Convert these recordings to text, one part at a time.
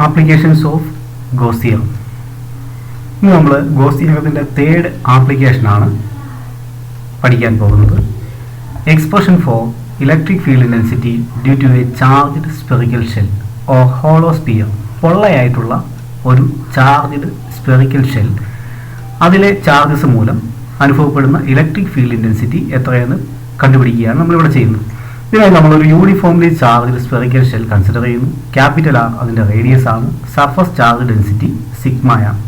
Applications of goes theorem. ഇന്ന് നമ്മൾ goes തിയറത്തിൻ്റെ third ആപ്ലിക്കേഷനാണ് പഠിക്കാൻ പോകുന്നത്. Expression for electric field intensity due to a charged spherical shell or hollow sphere. പൊള്ളയായിട്ടുള്ള ഒരു ചാർജ്ഡ് സ്പെറിക്കൽ ഷെൽ, അതിലെ ചാർജസ് മൂലം അനുഭവപ്പെടുന്ന ഇലക്ട്രിക് ഫീൽഡ് ഇൻറ്റൻസിറ്റി എത്രയെന്ന് കണ്ടുപിടിക്കുകയാണ് നമ്മളിവിടെ ചെയ്യുന്നത്. ഇതിനായി നമ്മളൊരു uniformly charged spherical shell consider ചെയ്യുന്നു. ക്യാപിറ്റൽ ആർ അതിൻ്റെ റേഡിയസ് ആണ്. സർഫസ് ചാർജ് ഡെൻസിറ്റി സിഗ്മയാണ്.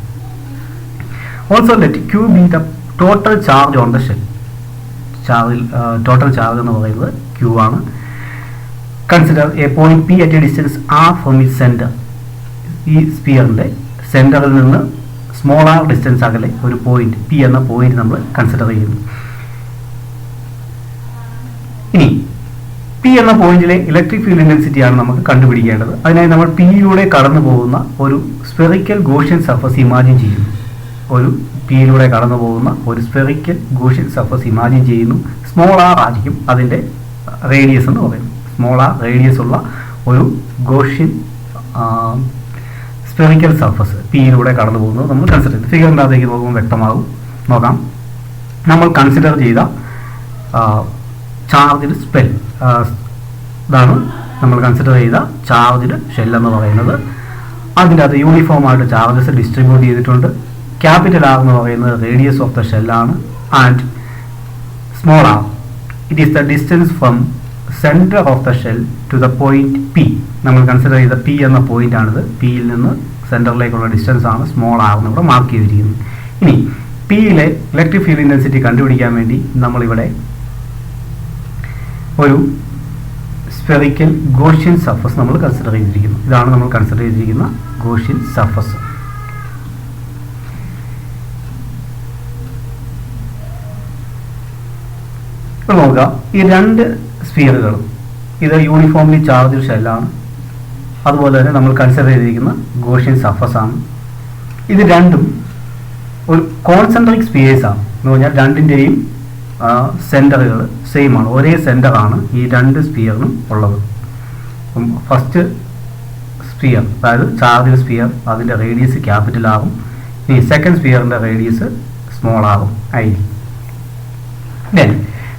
Also let Q be the total charge on the shell. Total charge എന്ന് പറയുന്നത് ക്യൂ ആണ്. Consider a point P at a distance R from it centre. ഈ സ്പിയറിൻ്റെ സെൻറ്ററിൽ നിന്ന് സ്മോൾ ആർ ഡിസ്റ്റൻസ് അകലെ ഒരു പോയിന്റ് പി എന്ന പോയിന്റ് നമ്മൾ കൺസിഡർ ചെയ്യുന്നു. ഇനി പി എന്ന പോയിന്റിലെ ഇലക്ട്രിക് ഫീൽഡ് ഇൻറ്റൻസിറ്റിയാണ് നമുക്ക് കണ്ടുപിടിക്കേണ്ടത്. അതിനായി നമ്മൾ പിയിലൂടെ കടന്നു പോകുന്ന ഒരു സ്പെറിക്കൽ ഗോഷ്യൻ സർഫസ് ഇമാജിൻ ചെയ്യുന്നു. പിയിലൂടെ കടന്നു പോകുന്ന ഒരു സ്പെറിക്കൽ ഗോഷ്യൻ സർഫസ് ഇമാജിൻ ചെയ്യുന്നു. സ്മോൾ ആർ ആയിരിക്കും അതിൻ്റെ റേഡിയസ് എന്ന് പറയുന്നത്. സ്മോൾ ആർ റേഡിയസ് ഉള്ള ഒരു ഗോഷ്യൻ സ്പെറിക്കൽ സർഫസ് പിയിലൂടെ കടന്നു പോകുന്നത് നമ്മൾ കൺസിഡർ ചെയ്തു. ഫിഗറിൻ്റെ അകത്തേക്ക് നോക്കുമ്പോൾ വ്യക്തമാകും. നോക്കാം, നമ്മൾ കൺസിഡർ ചെയ്ത ചാർജ്ഡ് സ്പെൽ ഇതാണ് നമ്മൾ കൺസിഡർ ചെയ്ത ചാർജ്ഡ് ഷെൽ എന്ന് പറയുന്നത്. അതിൻ്റെ അത് യൂണിഫോമായിട്ട് ചാർജസ് ഡിസ്ട്രിബ്യൂട്ട് ചെയ്തിട്ടുണ്ട്. ക്യാപിറ്റൽ ആർ എന്ന് പറയുന്നത് റേഡിയസ് ഓഫ് ദ ഷെല്ലാണ്. And small R it is the distance from centre of the shell to the point P. നമ്മൾ കൺസിഡർ ചെയ്ത പി എന്ന പോയിന്റ് ആണിത്. പിയിൽ നിന്ന് സെൻറ്ററിലേക്കുള്ള ഡിസ്റ്റൻസ് ആണ് സ്മോൾ ആർ എന്ന് ഇവിടെ മാർക്ക് ചെയ്തിരിക്കുന്നത്. ഇനി പിയിലെ ഇലക്ട്രിക് ഫീൽഡ് ഇൻറ്റൻസിറ്റി കണ്ടുപിടിക്കാൻ വേണ്ടി നമ്മളിവിടെ ഒരു സ്പെറിക്കൽ ഗോഷ്യൻ സർഫസ് നമ്മൾ കൺസിഡർ ചെയ്തിരിക്കുന്നു. ഇതാണ് നമ്മൾ കൺസിഡർ ചെയ്തിരിക്കുന്ന ഗോഷ്യൻ സർഫസ്. ഇപ്പോൾ നോക്കുക, ഈ രണ്ട് സ്ഫിയറുകളും ഇത് യൂണിഫോംലി ചാർജ്ഡ് ഷെല്ലാണ്. അതുപോലെ തന്നെ നമ്മൾ കൺസിഡർ ചെയ്തിരിക്കുന്ന ഗോഷ്യൻ സർഫസ് ആണ്. ഇത് രണ്ടും ഒരു കോൺസെൻട്രിക് സ്പിയേഴ്സ് ആണ്. എന്ന് പറഞ്ഞാൽ രണ്ടിൻ്റെയും സെൻറ്ററുകൾ സെയിം ആണ്, ഒരേ സെൻറ്ററാണ് ഈ രണ്ട് സ്പിയറിനും ഉള്ളത്. ഫസ്റ്റ് സ്പിയർ, അതായത് ചാർജ് സ്പിയർ, അതിൻ്റെ റേഡിയസ് ക്യാപിറ്റൽ ആകും. ഈ സെക്കൻഡ് സ്പിയറിൻ്റെ റേഡിയസ് സ്മോൾ ആകും, ആയിരിക്കും. Then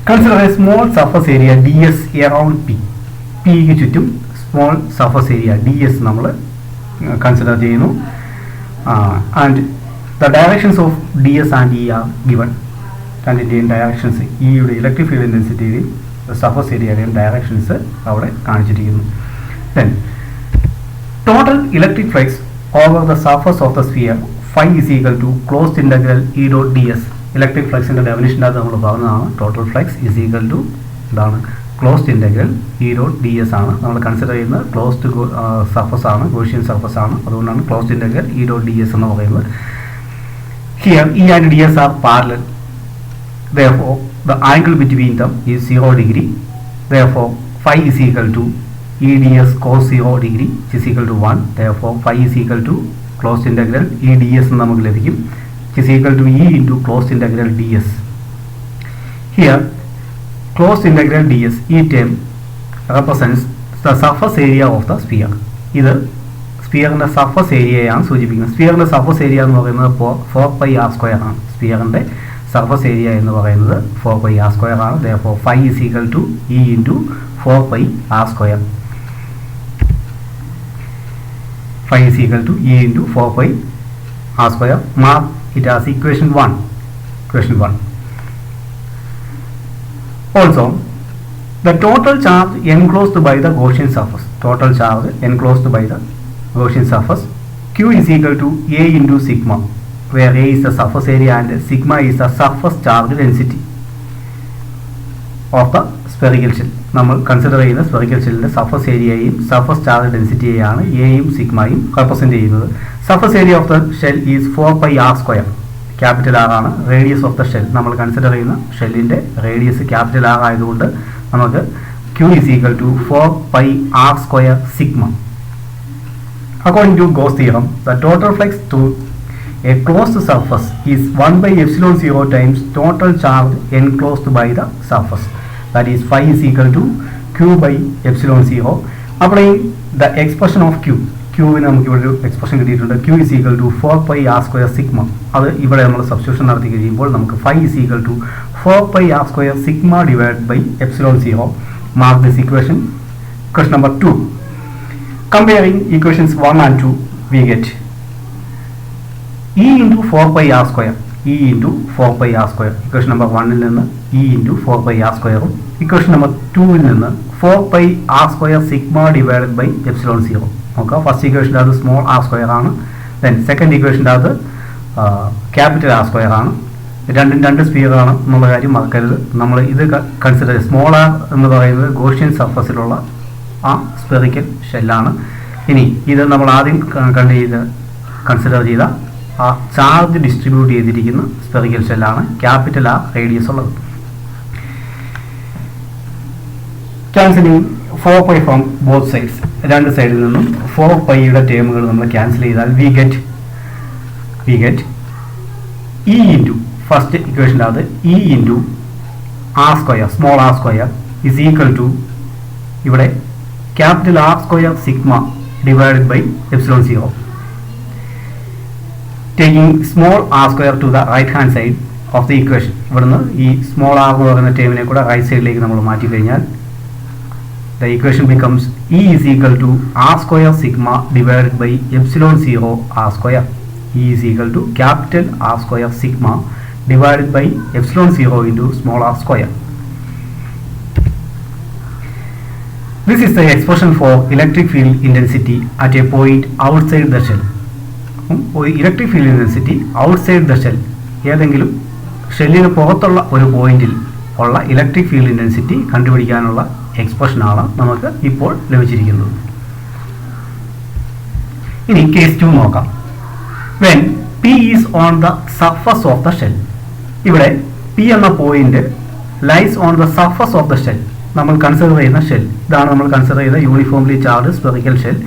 consider a small surface area D S around P. പിക്ക് ചുറ്റും small surface area D S നമ്മൾ കൺസിഡർ ചെയ്യുന്നു. And the directions of D S and E are given. രണ്ടിൻ്റെയും ഡയറക്ഷൻസ്, ഇയുടെ ഇലക്ട്രിക് ഫീൽഡ് ഇൻറ്റൻസിറ്റിയുടെയും surface ഏരിയയുടെയും ഡയറക്ഷൻസ് അവിടെ കാണിച്ചിരിക്കുന്നു. Then total electric flux over the surface of the sphere phi is equal to closed integral E dot D S. Electric ഫ്ലക്സിൻ്റെ ഡെഫിനിഷൻ്റെ അത് നമ്മൾ പറഞ്ഞതാണ്. Total flux is equal to ഇതാണ് closed integral E dot D S ആണ്. നമ്മൾ consider ചെയ്യുന്നത് closed surface ആണ്, ഗോഷ്യൻ സർഫസ് ആണ്. അതുകൊണ്ടാണ് closed integral E dot D S എന്ന് പറയുന്നത്. Here E and D S are parallel. Therefore, the angle between them is 0 degree. Therefore, phi is equal to E ds cos 0 degree, which is equal to 1. Therefore, phi is equal to closed integral E ds എന്ന് നമുക്ക് ലഭിക്കും, which is equal to E into closed integral ds. Here, closed integral ds, ഈ term represents the surface area of the sphere. ഇത് സ്പിയറിൻ്റെ surface ഏരിയയാണ് സൂചിപ്പിക്കുന്നത്. സ്പിയറിൻ്റെ surface area എന്ന് പറയുന്നത് 4πr² ആണ്. സ്പിയറിൻ്റെ സർഫസ് ഏരിയ എന്ന് പറയുന്നത് 4πr² ആണ്. Therefore, phi is equal to E into 4πr². Phi is equal to E into 4πr². Mark it as equation 1. Equation 1. Also, the total charge enclosed by the Gaussian surface. Total charge enclosed by the Gaussian surface. Q is equal to A into sigma, where A is the surface area and sigma is the surface charge density of the spherical shell. നമ്മൾ consider ചെയ്യുന്ന spherical ഷെല്ലിൻ്റെ surface ഏരിയയും surface charge ഡെൻസിറ്റിയെയാണ് എയും സിഗ്മയും represent ചെയ്യുന്നത്. Surface area of the shell is 4πr². Capital R ആണ്. Radius of the shell, നമ്മൾ കൺസിഡർ ചെയ്യുന്ന ഷെല്ലിൻ്റെ റേഡിയസ് ക്യാപിറ്റൽ ആർ ആയതുകൊണ്ട് നമുക്ക് Q is equal to 4πr² sigma. According to Gauss theorem, the total flux through a closed surface is 1/epsilon 0 times total charge enclosed by the surface. That is phi is equal to Q by epsilon 0. Applying the expression of Q, ക്യൂവിന് നമുക്ക് ഇവിടെ ഒരു expression കിട്ടിയിട്ടുണ്ട്. Q is equal to 4πr² sigma. അത് ഇവിടെ നമ്മൾ substitution നടത്തി കഴിയുമ്പോൾ നമുക്ക് phi is equal to 4πr² sigma divide by epsilon 0. Mark this equation. Question number 2. Comparing equations 1 and 2, we get E into 4πr². E into 4πr². Equation number 1 ൽ നിന്ന് E into 4πr². Equation number 2 ൽ നിന്ന് 4πr² sigma divided by epsilon 0. നോക്കുക, first ഇക്വേഷൻ്റെ അത് small r² ആണ്. Then second ഇക്വേഷൻ്റെ അത് capital r² ആണ്. രണ്ടും രണ്ട് സ്ഫിയർ ആണ് എന്നുള്ള കാര്യം മറക്കരുത്. നമ്മൾ ഇത് കൺസിഡർ സ്മോൾ ആർ എന്ന് പറയുന്നത് ഗോഷ്യൻ സർഫസിലുള്ള ആ സ്പെറിക്കൽ ഷെല്ലാണ്. ഇനി ഇത് നമ്മൾ ആദ്യം കൺസിഡർ ചെയ്ത ആ ചാർജ് ഡിസ്ട്രിബ്യൂട്ട് ചെയ്തിരിക്കുന്ന സ്പെറിക്കൽ ഷെല്ലാണ്, ക്യാപിറ്റൽ ആർ റേഡിയസ് ഉള്ളത്. Cancelling 4π from both sides. രണ്ട് സൈഡിൽ നിന്നും 4πയുടെ ടേമുകൾ നമ്മൾ ക്യാൻസൽ ചെയ്താൽ we get E into first ഇക്വേഷൻ്റെ അത് E into r² small r² is equal to ഇവിടെ capital r² sigma divided by epsilon 0. Taking small r² to the right hand side of the equation. ഇവിടുന്ന് ഈ small R എന്ന് പറയുന്ന ടേമിനെ കൂടെ right സൈഡിലേക്ക് നമ്മൾ മാറ്റി കഴിഞ്ഞാൽ the equation becomes E is equal to r² sigma divided by epsilon 0 r². E is equal to capital R² sigma divided by epsilon 0 into small r². This is the expression for electric field intensity at a point outside the shell. Electric field intensity outside the shell, ഏതെങ്കിലും ഷെല്ലിന് പുറത്തുള്ള ഒരു പോയിന്റിൽ ഉള്ള electric field intensity കണ്ടുപിടിക്കാനുള്ള എക്സ്പ്രഷനാണ് നമുക്ക് ഇപ്പോൾ ലഭിച്ചിരിക്കുന്നത്. ഇനി കേസ് 2 നോക്കാം. When P is on the surface of the shell. ഇവിടെ P എന്ന point lies on the surface of the shell. നമ്മൾ കൺസിഡർ ചെയ്യുന്ന ഷെൽ ഇതാണ്. നമ്മൾ കൺസിഡർ ചെയ്ത യൂണിഫോംലി ചാർജ് സ്പെറിക്കൽ ഷെൽ.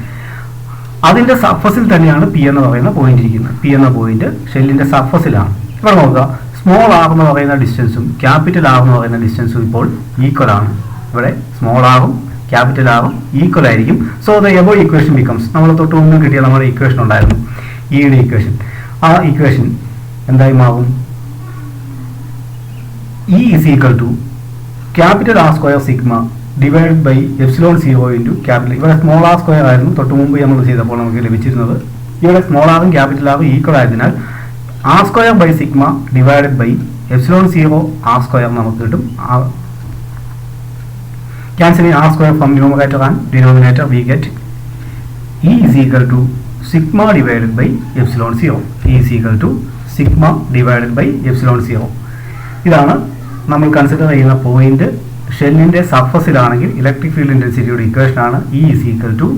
അതിൻ്റെ സർഫസിൽ തന്നെയാണ് P എന്ന് പറയുന്ന പോയിന്റ് ഇരിക്കുന്നത്. P എന്ന പോയിന്റ് ഷെല്ലിൻ്റെ സർഫസിലാണ്. ഇവിടെ നോക്കുക, സ്മോൾ ആർ എന്ന് പറയുന്ന ഡിസ്റ്റൻസും ക്യാപിറ്റൽ ആർ എന്ന് പറയുന്ന ഡിസ്റ്റൻസും ഇപ്പോൾ ഈക്വൽ ആണ്. ഇവിടെ സ്മോൾ ആറും ക്യാപിറ്റൽ ആറും ഈക്വൽ ആയിരിക്കും. So the above equation becomes, നമ്മൾ തൊട്ട് മുമ്പ് കിട്ടിയ നമ്മുടെ ഇക്വേഷൻ ഉണ്ടായിരുന്നു, ഈയുടെ ഇക്വേഷൻ. ആ ഇക്വേഷൻ എന്തായി മാറും? E is equal to capital r² sigma divide by epsilon 0 into capital. ഇവിടെ സ്മോൾ r² ആയിരുന്നു തൊട്ട് മുമ്പ് നമ്മൾ ചെയ്തപ്പോൾ നമുക്ക് ലഭിച്ചിരുന്നത്. ഇവിടെ സ്മോൾ ആറും ക്യാപിറ്റൽ ആറും ഈക്വൽ ആയതിനാൽ r² by sigma divided by epsilon 0 r² നമുക്ക് കിട്ടും. Cancelling r² from numerator and denominator, we get E is equal to sigma divided by epsilon 0. E is equal to sigma divided by epsilon 0. ഇതാണ് നമ്മൾ consider ചെയ്യുന്ന point. ഷെല്ലിൻ്റെ സർഫസിലാണെങ്കിൽ electric field ഇൻറ്റൻസിറ്റിയുടെ ഇക്വേഷനാണ് E is equal to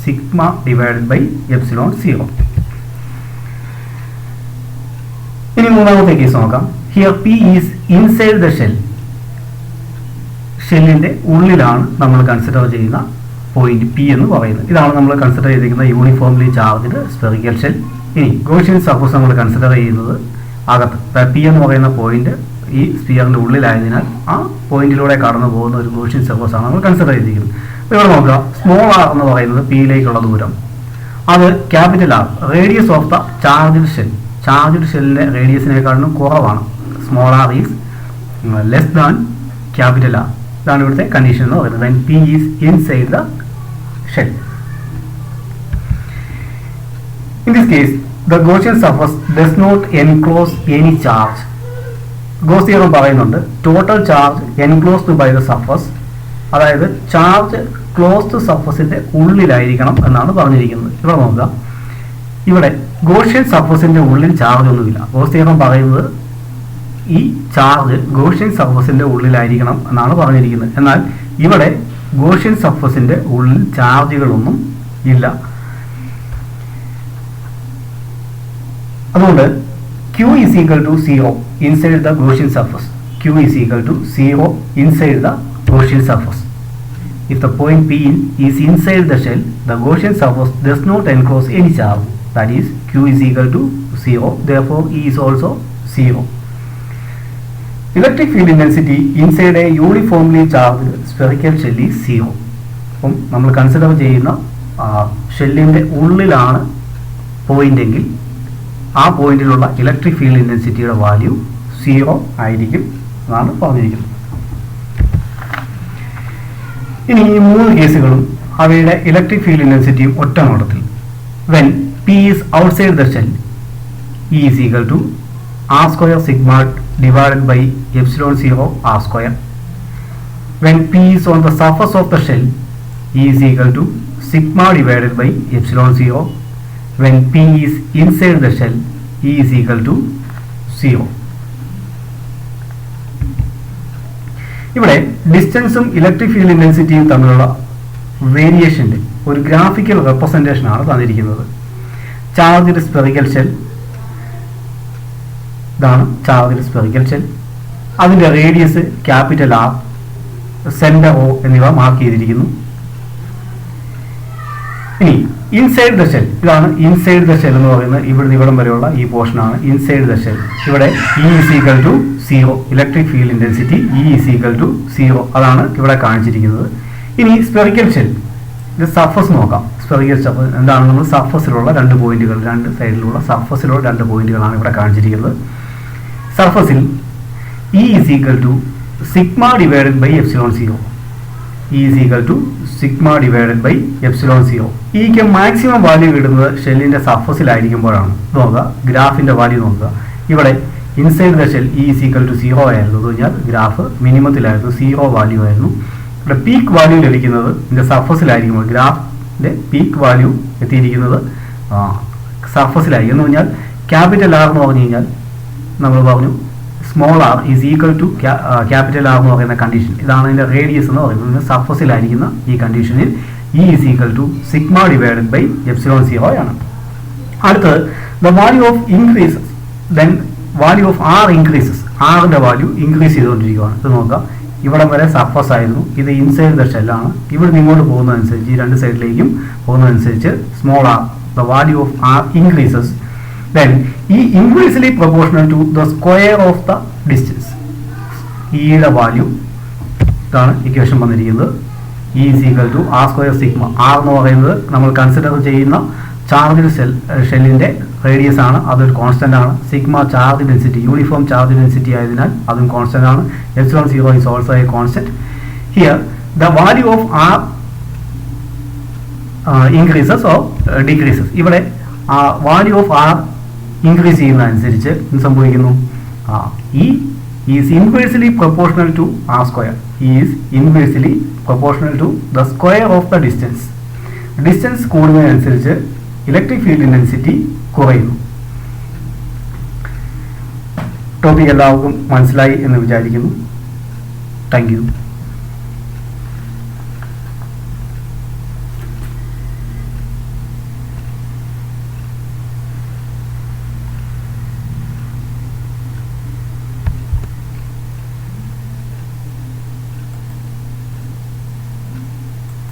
sigma divided by epsilon 0. ഇനി മൂന്നാമത്തെ case നോക്കാം. Here P is inside the shell. ഷെല്ലിൻ്റെ ഉള്ളിലാണ് നമ്മൾ കൺസിഡർ ചെയ്യുന്ന പോയിന്റ് P എന്ന് പറയുന്നത്. ഇതാണ് നമ്മൾ കൺസിഡർ ചെയ്തിരിക്കുന്ന യൂണിഫോംലി ചാർജ്ഡ് സ്പെറിക്കൽ ഷെൽ. ഇനി ഗോഷ്യൻ സർഫസ് നമ്മൾ കൺസിഡർ ചെയ്യുന്നത് അകത്ത്. P എന്ന് പറയുന്ന പോയിന്റ് ഈ സ്ഫിയറിൻ്റെ ഉള്ളിലായതിനാൽ ആ പോയിന്റിലൂടെ കടന്നു പോകുന്ന ഒരു ഗോഷ്യൻ സർഫസ് ആണ് നമ്മൾ കൺസിഡർ ചെയ്തിരിക്കുന്നത്. ഇവിടെ നോക്കുക, സ്മോൾ ആർ എന്ന് പറയുന്നത് Pയിലേക്കുള്ള ദൂരം, അത് capital R radius of the charged shell. Charged ഷെല്ലിൻ്റെ റേഡിയസിനേക്കാളും കുറവാണ്. Small R is less than capital R. ഇതാണ് ഇവിടുത്തെ കണ്ടീഷൻ എന്ന് പറയുന്നത്. When P is inside the shell. In this case the Gaussian surface does not enclose any charge. Gauss theorem പറയുന്നുണ്ട് total charge enclosed by the surface, അതായത് charge closed സർഫസിൻ്റെ ഉള്ളിലായിരിക്കണം എന്നാണ് പറഞ്ഞിരിക്കുന്നത്. ഇവിടെ നോക്കുക, ഇവിടെ ഗോഷ്യൻ സർഫസിൻ്റെ ഉള്ളിൽ ചാർജ് ഒന്നുമില്ല. ഗോസ് തിയറം പറയുന്നത് ഈ ചാർജ് ഗോഷ്യൻ സർഫസിൻ്റെ ഉള്ളിലായിരിക്കണം എന്നാണ് പറഞ്ഞിരിക്കുന്നത്. എന്നാൽ ഇവിടെ ഗോഷ്യൻ സർഫസിൻ്റെ ഉള്ളിൽ ചാർജുകളൊന്നും ഇല്ല. അതുകൊണ്ട് Q is equal to 0 inside the Gaussian surface. Q is equal to 0 inside the Gaussian surface. If the point P is inside the shell, the Gaussian surface does not enclose any charge. That is, Q is equal to 0. Therefore, E is also 0. Electric field intensity inside a uniformly charged spherical shell is 0. അപ്പം നമ്മൾ consider ചെയ്യുന്ന ഷെല്ലിൻ്റെ ഉള്ളിലാണ് പോയിൻ്റെങ്കിൽ ആ പോയിന്റിലുള്ള electric field ഇൻറ്റൻസിറ്റിയുടെ value 0 ആയിരിക്കും എന്നാണ് പറഞ്ഞിരിക്കുന്നത്. ഇനി ഈ 3 കേസുകളും അവയുടെ ഇലക്ട്രിക് ഫീൽഡ് ഇൻറ്റൻസിറ്റിയും ഒറ്റ നോട്ടത്തിൽ. When P is outside the shell, E is equal to R square sigma divided by epsilon 0 R square. When P is on the surface of the shell, E is equal to sigma divided by epsilon 0. When P is inside the shell, E is equal to 0. ഇവിടെ ഡിസ്റ്റൻസും electric field ഇൻറ്റൻസിറ്റിയും തമ്മിലുള്ള വേരിയേഷൻ്റെ ഒരു graphical റെപ്രസെൻറ്റേഷനാണ് തന്നിരിക്കുന്നത്. Charged spherical shell, ഇതാണ് charged spherical shell. അതിൻ്റെ radius capital R, centre O എന്നിവ mark ചെയ്തിരിക്കുന്നു. ഇനി inside the shell, ഇതാണ് ഇൻസൈഡ് ദ ഷെൽ എന്ന് പറയുന്നത്. ഇവിടുന്ന് ഇവിടം വരെയുള്ള ഈ പോർഷനാണ് ഇൻസൈഡ് ദ ഷെൽ. ഇവിടെ E is equal to 0, electric field intensity E is equal to 0, അതാണ് ഇവിടെ കാണിച്ചിരിക്കുന്നത്. ഇനി സ്പെറിക്കൽ ഷെൽ, ഇത് സർഫസ് നോക്കാം. സ്പെറിക്കൽ സർഫസ് എന്താണ്? നമ്മൾ സർഫസിലുള്ള 2 പോയിന്റുകൾ, 2 സൈഡിലുള്ള സർഫസിലുള്ള 2 പോയിന്റുകളാണ് ഇവിടെ കാണിച്ചിരിക്കുന്നത്. സർഫസിൽ E is equal to sigma divided by epsilon 0. E is equal to sigma divided by epsilon 0. ഈക്ക് മാക്സിമം വാല്യൂ കിട്ടുന്നത് ഷെല്ലിൻ്റെ സർഫസിലായിരിക്കുമ്പോഴാണ്. നോക്കുക, ഗ്രാഫിൻ്റെ വാല്യൂ നോക്കുക. ഇവിടെ inside the shell E is equal to 0 ആയിരുന്നു. എന്ന് പറഞ്ഞാൽ ഗ്രാഫ് മിനിമത്തിലായിരുന്നു, 0 വാല്യൂ ആയിരുന്നു. ഇവിടെ പീക്ക് വാല്യൂ ലഭിക്കുന്നത് ഇതിൻ്റെ സർഫസിലായിരിക്കുമ്പോൾ ഗ്രാഫിൻ്റെ പീക്ക് വാല്യൂ എത്തിയിരിക്കുന്നത് സർഫസിലായിരിക്കും. എന്ന് പറഞ്ഞാൽ ക്യാപിറ്റൽ R എന്ന് പറഞ്ഞു കഴിഞ്ഞാൽ നമ്മൾ പറഞ്ഞു small r is equal to capital R എന്ന് പറയുന്ന കണ്ടീഷൻ. ഇതാണ് ഇതിൻ്റെ റേഡിയസ് എന്ന് പറയുന്നത്. സർഫസിലായിരിക്കുന്ന ഈ കണ്ടീഷനിൽ E is equal to sigma divided by epsilon 0 ആണ്. അടുത്തത് the value of increases, then value of R increases. ആറിൻ്റെ വാല്യൂ ഇൻക്രീസ് ചെയ്തുകൊണ്ടിരിക്കുകയാണ്. ഇത് നോക്കുക, ഇവിടെ വരെ സർഫസ് ആയിരുന്നു, ഇത് ഇൻസൈഡ് ദ ഷെല്ലാണ്. ഇവിടെ ഇങ്ങോട്ട് പോകുന്നതനുസരിച്ച്, ഈ 2 സൈഡിലേക്കും പോകുന്നതനുസരിച്ച് small r, the value of R increases. Then E inversely proportional to the square of the distance. ഈയുടെ വാല്യൂ ഇതാണ് ഇക്വേഷൻ വന്നിരിക്കുന്നത്. E is equal to R square sigma. R എന്ന് പറയുന്നത് നമ്മൾ കൺസിഡർ ചെയ്യുന്ന ചാർജ് ഷെല്ലിൻ്റെ റേഡിയസ് ആണ്, അതൊരു കോൺസ്റ്റൻ്റ് ആണ്. Sigma charge density, uniform charge density ആയതിനാൽ അതും കോൺസ്റ്റൻ്റ് ആണ്. Epsilon 0 is also a constant. Here the value of R increases or decreases. ഇവിടെ വാല്യൂ ഓഫ് R ഇൻക്രീസ് ചെയ്യുന്നതനുസരിച്ച് എന്ത് സംഭവിക്കുന്നു? E is inversely proportional to R square. Is inversely proportional to the square of the distance. Distance കൂടുന്നതിനനുസരിച്ച് electric field intensity കുറയുന്നു. Topic എല്ലാവർക്കും മനസ്സിലായി എന്ന് വിചാരിക്കുന്നു. Thank U.